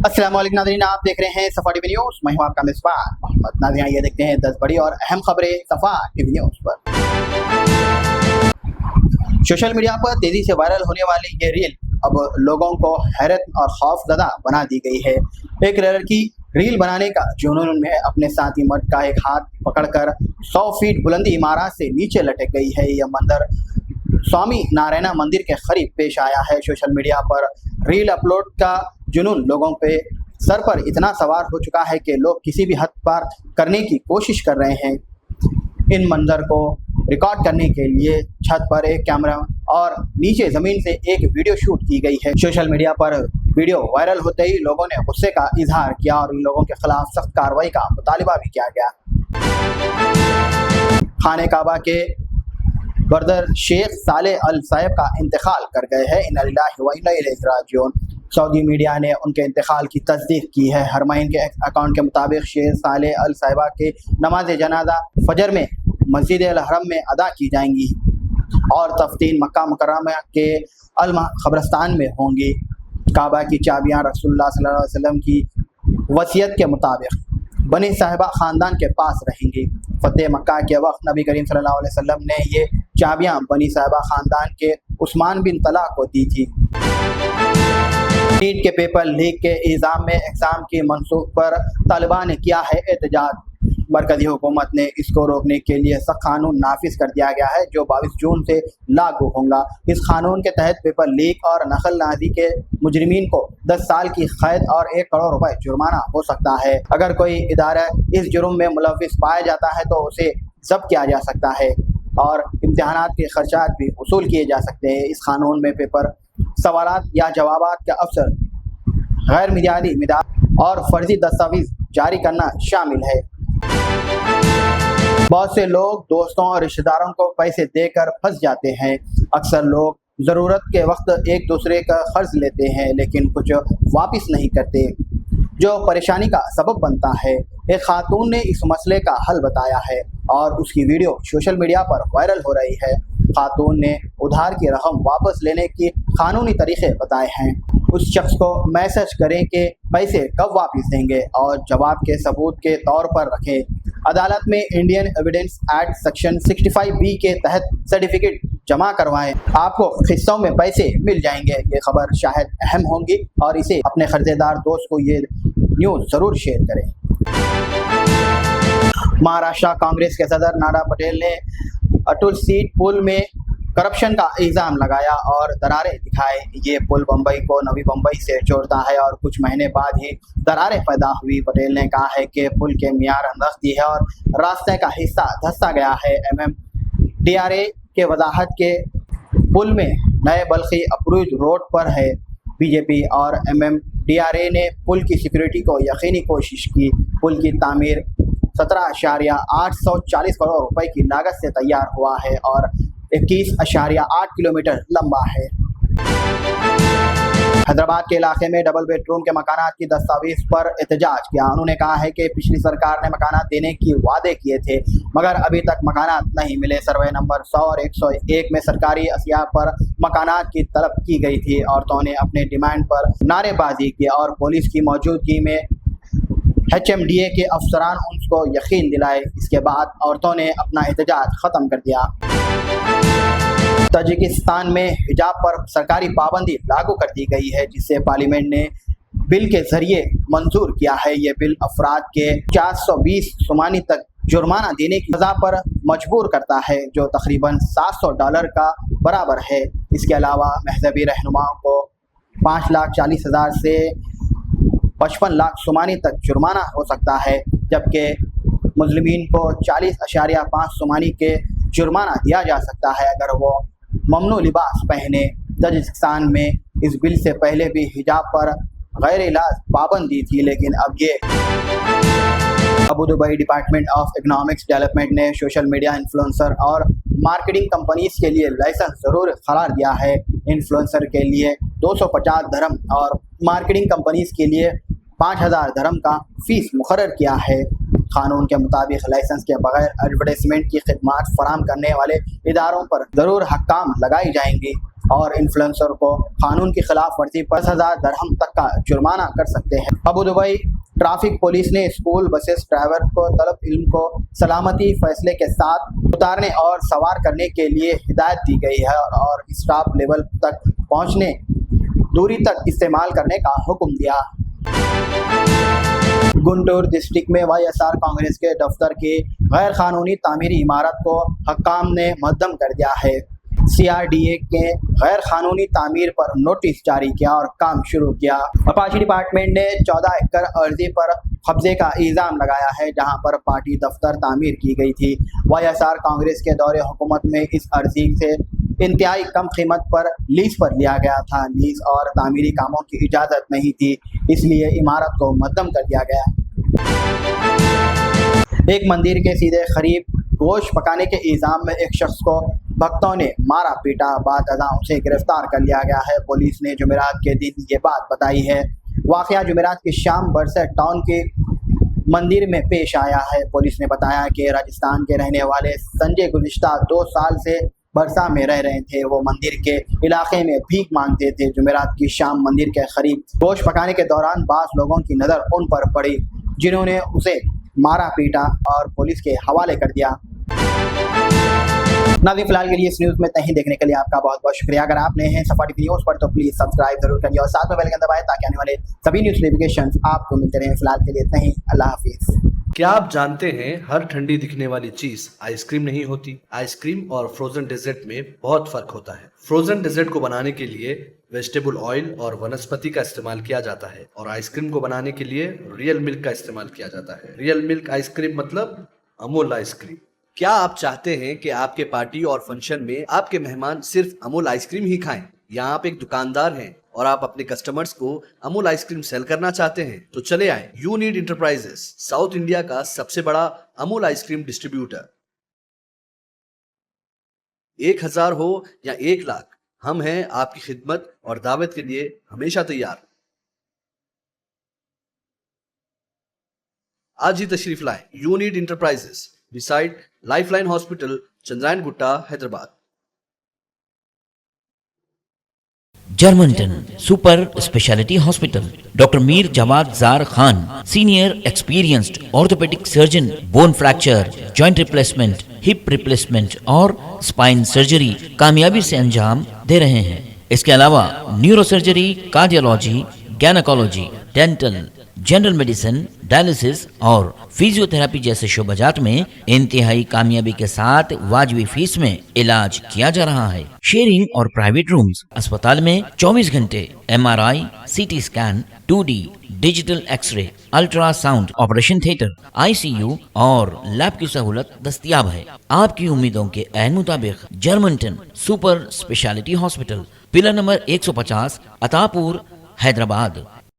अस्सलाम वालेकुम नाज़रीन, आप देख रहे हैं सफा टीवी न्यूज़। मैं हूं आपका मेज़बान मोहम्मद। नाज़रीन, ये देखते हैं 10 बड़ी और अहम खबरें सफा टीवी न्यूज़ पर। सोशल मीडिया पर तेज़ी से वायरल होने वाली ये रील अब लोगों को हैरत और खौफज़दा बना दी गई है। एक लड़की रील बनाने का जुनून में अपने साथी मर्द का एक हाथ पकड़कर 100 फीट बुलंदी इमारत से नीचे लटक गई है। यह मंजर स्वामी नारायण मंदिर के करीब पेश आया है। सोशल मीडिया पर रील अपलोड का जुनून लोगों पे सर पर इतना सवार हो चुका है कि लोग किसी भी हद पार करने की कोशिश कर रहे हैं। इन मंजर को रिकॉर्ड करने के लिए छत पर एक कैमरा और नीचे ज़मीन से एक वीडियो शूट की गई है। सोशल मीडिया पर वीडियो वायरल होते ही लोगों ने गुस्से का इजहार किया और इन लोगों के खिलाफ सख्त कार्रवाई का मुतालिबा भी किया गया। खाने काबा के बरदर शेख सालेह अल साहिब का इंतकाल कर गए हैं। इन्ना लिल्लाहि व इन्ना इलैहि राजिऊन। सऊदी मीडिया ने उनके इंतकाल की तस्दीक की है। हरमैन के अकाउंट के मुताबिक शेख सालेह अल साहिबा के नमाज जनाजा फजर में मस्जिद अल हरम में अदा की जाएंगी और तफ्तीन मक्का मुकर्रमा के अल कब्रिस्तान में होंगी। काबा की चाबियाँ रसूलुल्लाह सल्लल्लाहु अलैहि वसल्लम की वसीयत के मुताबिक बनी साहिबा ख़ानदान के पास रहेंगी। फतेह मक्का के वक्त नबी करीम सल्लल्लाहु अलैहि वसल्लम ने ये चाबियाँ बनी साहिबा ख़ानदान के उस्मान बिन तला को दी थी। नीट के पेपर लीक के इल्ज़ाम में एग्ज़ाम की मनसूख पर तालिबान ने किया है एहतजाज। मरकज़ी हुकूमत ने इसको रोकने के लिए सख्त कानून नाफिज कर दिया गया है जो 22 जून से लागू होगा। इस कानून के तहत पेपर लीक और नकल नाजी के मुजरिमीन को 10 साल की कैद और 1 करोड़ रुपए जुर्माना हो सकता है। अगर कोई इदारा इस जुर्म में मुलव्विस पाया जाता है तो उसे जब्त किया जा सकता है और इम्तिहानात के खर्चात भी वसूल किए जा सकते हैं। इस कानून में पेपर सवालात या जवाबात का अवसर, गैर मियादी मिदाद और फर्जी दस्तावेज जारी करना शामिल है। बहुत से लोग दोस्तों और रिश्तेदारों को पैसे देकर फंस जाते हैं। अक्सर लोग ज़रूरत के वक्त एक दूसरे का कर्ज लेते हैं लेकिन कुछ वापस नहीं करते, जो परेशानी का सबब बनता है। एक खातून ने इस मसले का हल बताया है और उसकी वीडियो सोशल मीडिया पर वायरल हो रही है। खातून ने उधार की रकम वापस लेने के कानूनी तरीके बताए हैं। उस शख्स को मैसेज करें कि पैसे कब वापस देंगे और जवाब के सबूत के तौर पर रखें। अदालत में Indian evidence act section 65B के तहत सर्टिफिकेट जमा करवाएं, आपको हिस्सों में पैसे मिल जाएंगे। ये खबर शायद अहम होंगी और इसे अपने कर्जेदार दोस्त को ये न्यूज़ ज़रूर शेयर करें। महाराष्ट्र कांग्रेस के सदर नाना पटेल ने अटल सीट पुल में करप्शन का इल्ज़ाम लगाया और दरारें दिखाए। ये पुल बम्बई को नवी बम्बई से जोड़ता है और कुछ महीने बाद ही दरारें पैदा हुई। पटेल ने कहा है कि पुल के मियार अंदस्ती है और रास्ते का हिस्सा धंसा गया है। MMDRA के वजाहत के पुल में नए बल्कि अप्रूव रोड पर है। BJP और MMDRA ने पुल की सिक्योरिटी को यकीनी कोशिश की। पुल की तामीर 17.840 करोड़ रुपए की लागत से तैयार हुआ है और 21.8 किलोमीटर लंबा है। हैदराबाद के इलाके में डबल बेडरूम के मकानात की दस्तावेज पर एहतजाज किया। उन्होंने कहा है कि पिछली सरकार ने मकानात देने की वादे किए थे मगर अभी तक मकानात नहीं मिले। सर्वे नंबर 100 और 101 में सरकारी अशिया पर मकानात की तलब की गई थी। औरतों ने अपने डिमांड पर नारेबाजी की और पुलिस की मौजूदगी में HMDA के अफसरान उनको यकीन दिलाए। इसके बाद औरतों ने अपना एहतजाज ख़त्म कर दिया। ताजिकिस्तान में हिजाब पर सरकारी पाबंदी लागू कर दी गई है जिसे पार्लियामेंट ने बिल के जरिए मंजूर किया है। ये बिल अफराद के 420 सुमानी तक जुर्माना देने की सज़ा पर मजबूर करता है जो तकरीबन $700 का बराबर है। इसके अलावा मजहबी रहनुमाओं को 5,40,000 से 55 लाख सुमानी तक जुर्माना हो सकता है जबकि मुस्लिमीन को 40.5 सुमानी के जुर्माना दिया जा सकता है अगर वो ममनू लिबास पहने। ताजिकिस्तान में इस बिल से पहले भी हिजाब पर गैर इलाज पाबंदी थी लेकिन अब ये Abu Dubai department of economics development ने सोशल मीडिया इन्फ्लुएंसर और मार्केटिंग कंपनीज के लिए लाइसेंस ज़रूर करार दिया है। इन्फ्लुएंसर के लिए 250 दरम और मार्केटिंग कंपनीज के लिए 5,000 दरम का फीस मुकर्रर किया है। कानून के मुताबिक लाइसेंस के बगैर एडवर्टाइजमेंट की खिदमात फराहम करने वाले इदारों पर ज़रूर हक्काम लगाई जाएंगी। اور انفلوئنسر کو قانون کی خلاف ورزی پر 10,000 درہم تک کا جرمانہ کر سکتے ہیں۔ ابوظہبی ٹریفک پولیس نے اسکول بسز ڈرائیور کو طالب علم کو سلامتی فیصلے کے ساتھ اتارنے اور سوار کرنے کے لیے ہدایت دی گئی ہے اور اسٹاپ لیول تک پہنچنے دوری تک استعمال کرنے کا حکم دیا۔ گنٹور ڈسٹرکٹ میں وائی ایس آر کانگریس کے دفتر کی غیر قانونی تعمیری عمارت کو حکام نے مہدم کر دیا ہے۔ سی آر ڈی اے کے غیر قانونی تعمیر پر نوٹس جاری کیا اور کام شروع کیا۔ اپاچی ڈپارٹمنٹ نے 14 ایکڑ عرضی پر قبضے کا الزام لگایا ہے جہاں پر پارٹی دفتر تعمیر کی گئی تھی۔ وائی ایس آر کانگریس کے دور حکومت میں اس عرضی سے انتہائی کم قیمت پر لیز پر لیا گیا تھا۔ لیز اور تعمیری کاموں کی اجازت نہیں تھی، اس لیے عمارت کو مہدم کر دیا گیا۔ ایک مندر کے سیدھے قریب گوشت پکانے کے الزام میں ایک شخص کو بھکتوں نے مارا پیٹا، بعد ازاں اسے گرفتار کر لیا گیا ہے۔ پولیس نے جمعرات کے دن یہ بات بتائی ہے۔ واقعہ جمعرات کی شام برسٹ ٹاؤن کے مندر میں پیش آیا ہے۔ پولیس نے بتایا کہ راجستھان کے رہنے والے سنجے گزشتہ 2 سال سے برسا میں رہ رہے تھے۔ وہ مندر کے علاقے میں بھیک مانگتے تھے۔ جمعرات کی شام مندر کے قریب گوشت پکانے کے دوران بعض لوگوں کی نظر ان پر پڑی جنہوں نے اسے مارا پیٹا اور پولیس کے حوالے کر دیا۔ ناظرین فی الحال کے لیے اس نیوز میں تہیں دیکھنے کے لیے آپ کا بہت بہت شکریہ۔ اگر آپ نئے ہیں صفا ٹی وی نیوز پر تو پلیز سبسکرائب ضرور کریے اور ساتھ میں بیل آئکن دبائیں تاکہ آنے والے سبھی نیوز نوٹیفیکیشنز آپ کو ملتے رہیں۔ فی الحال کے لیے تہیں، اللہ حافظ۔ کیا آپ جانتے ہیں ہر ٹھنڈی دکھنے والی چیز آئس کریم نہیں ہوتی؟ آئس کریم اور فروزن ڈیزرٹ میں بہت فرق ہوتا ہے۔ فروزن ڈیزرٹ کو بنانے کے لیے ویجیٹیبل آئل اور ونسپتی کا استعمال کیا جاتا ہے اور آئس کریم کو بنانے کے لیے ریئل ملک کا استعمال کیا جاتا ہے۔ ریئل ملک آئس کریم مطلب امول آئس کریم۔ کیا آپ چاہتے ہیں کہ آپ کے پارٹی اور فنکشن میں آپ کے مہمان صرف امول آئس کریم ہی کھائیں؟ یا آپ ایک دکاندار ہیں اور آپ اپنے کسٹمرز کو امول آئس کریم سیل کرنا چاہتے ہیں تو چلے آئیں یونیڈ انٹرپرائزز، ساؤتھ انڈیا کا سب سے بڑا امول آئس کریم ڈسٹریبیوٹر۔ 1000 ہو یا 1 لاکھ، ہم ہیں آپ کی خدمت اور دعوت کے لیے ہمیشہ تیار۔ آج ہی تشریف لائیں یونیڈ enterprises, beside Lifeline Hospital, Chandrayan Gutta, Hyderabad. جرمنٹن super speciality hospital, doctor Mir Jawad Zar Khan, senior experienced orthopaedic surgeon, bone fracture, joint replacement, hip replacement اور اسپائن سرجری کامیابی سے انجام دے رہے ہیں۔ اس کے علاوہ neuro surgery, cardiology, gynaecology, dental, general medicine, dialysis اور فزیو تھراپی جیسے شعبات میں انتہائی کامیابی کے ساتھ واجبی فیس میں علاج کیا جا رہا ہے۔ شیئرنگ اور پرائیویٹ رومز، اسپتال میں 24 گھنٹے M R I, C T scan, 2D digital X ray, ultrasound, operation theatre, I C U اور لیب کی سہولت دستیاب ہے۔ آپ کی امیدوں کے عین مطابق جرمنٹن super speciality hospital, pillar number 150، عطا پور، حیدرآباد۔